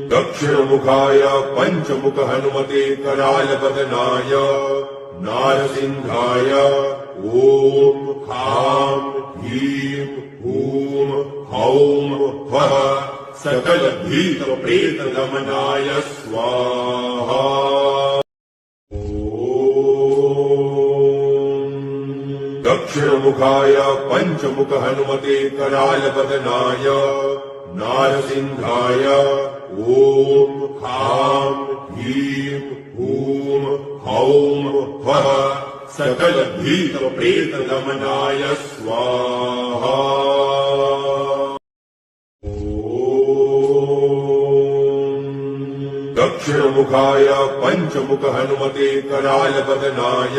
दक्षिणमुखाय पंचमुख हनुमते करालपदनाय नारसिंहाय ओम खां ह्रीं हूं हौं वः सकल भीत प्रेत दमनाय स्वाहा। दक्षिणमुखाय पंचमुख हनुमते करालपदनाय नारसिंहाय ओम खां ह्रीं हूं हौं वः सकल भीत प्रेत दमनाय स्वाहा। दक्षिणमुखाय पंचमुख हनुमते करालपदनाय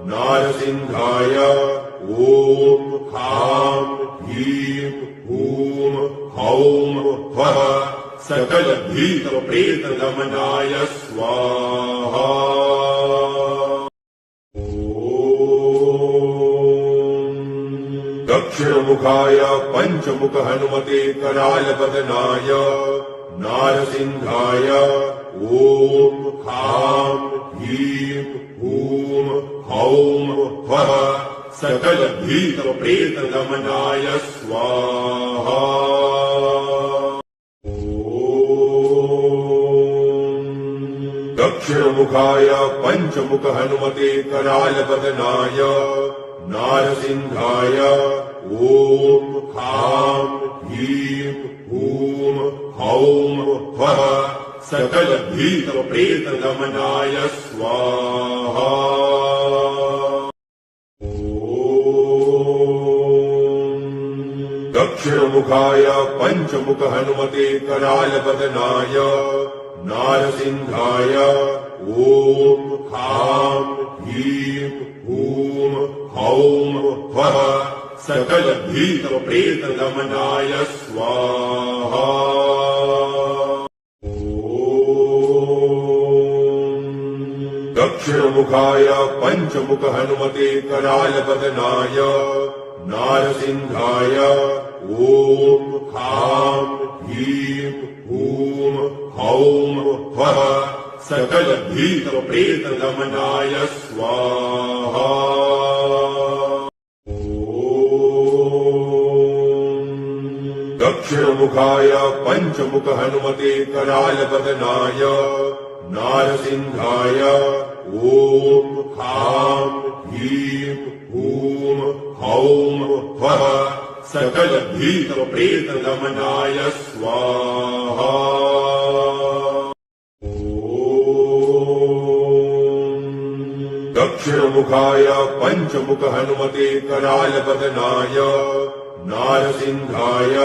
नारसिंहाय ओम खां ह्रीं हूं हौं वः सकल भीत प्रेत दमनाय स्वाहा। दक्षिणमुखाय पंचमुख हनुमते करालपदनाय नारसिंहाय ओम खां ह्रीं हूं हौं वः सकल भीत प्रेत दमनाय स्वाहा। दक्षिणमुखाय पंचमुख हनुमते करालपदनाय नारसिंहाय ओम खां ह्रीं हूं हौं वः सकल भीत प्रेत दमनाय स्वाहा। दक्षिणमुखाय पंचमुख हनुमते करालपदनाय नारसिंहाय ओम खां ह्रीं हूं हौं वः सकल भीत प्रेत दमनाय स्वाहा। दक्षिणमुखाय पंचमुख हनुमते करालपदनाय नारसिंहाय ओम खां ह्रीं हूं हौं वः सकल भीत प्रेत दमनाय स्वाहा। दक्षिणमुखाय पंचमुख हनुमते करालपदनाय नारसिंहाय ओम खां ह्रीं हूं हौं वः सकल भीत प्रेत दमनाय स्वाहा। दक्षिणमुखाय पंचमुख हनुमते करालपदनाय नारसिंहाय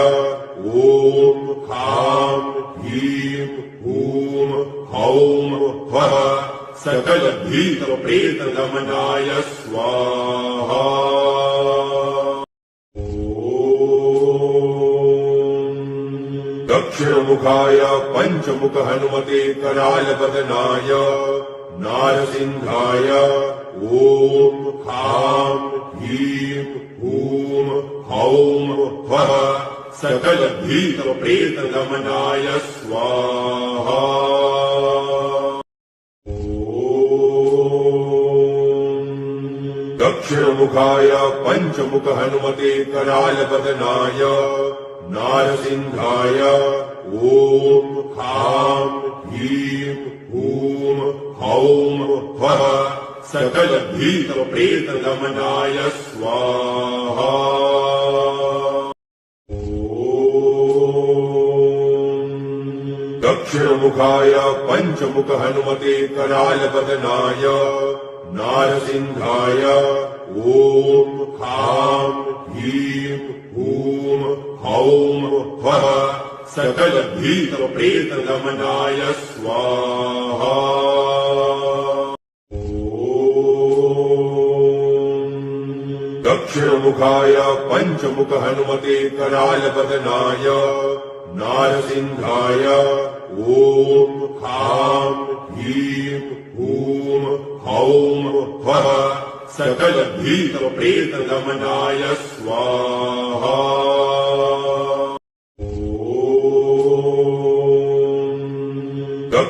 ओम खां ह्रीं हूं हौं वः सकल भीत प्रेत दमनाय स्वाहा। दक्षिणमुखाय पंचमुख हनुमते करालपदनाय नारसिंहाय ओम खां ह्रीं हूं हौं वः सकल भीत प्रेत दमनाय स्वाहा। दक्षिणमुखाय पंचमुख हनुमते करालपदनाय नारसिंहाय ओम खां ह्रीं हूं हौं वः सकल भीत प्रेत दमनाय स्वाहा। दक्षिणमुखाय पंचमुख हनुमते करालपदनाय नारसिंहाय ओम खां ह्रीं हूं हौं वः सकल भीत प्रेत दमनाय स्वाहा। दक्षिणमुखाय पंचमुख हनुमते करालपदनाय नारसिंहाय ओम खां ह्रीं हूं हौं वः सकल भीत प्रेत दमनाय स्वाहा।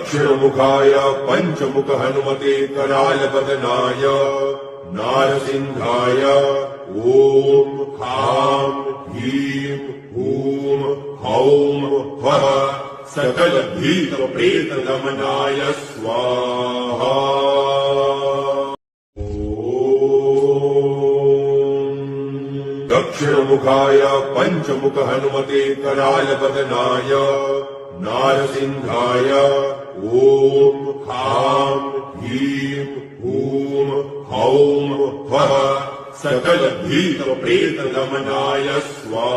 दक्षिणमुखाय पञ्चमुख हनुमते करालपतनाय नारसिंहाय ॐ खां ह्रीं हूं हौं फः सकल भीत प्रेत दमनाय स्वाहा। दक्षिणमुखाय पञ्चमुख हनुमते करालपतनाय नारसिंहाय ॐ खां ह्रीं हूं हौं फः सकल भीत प्रेत दमनाय स्वाहा।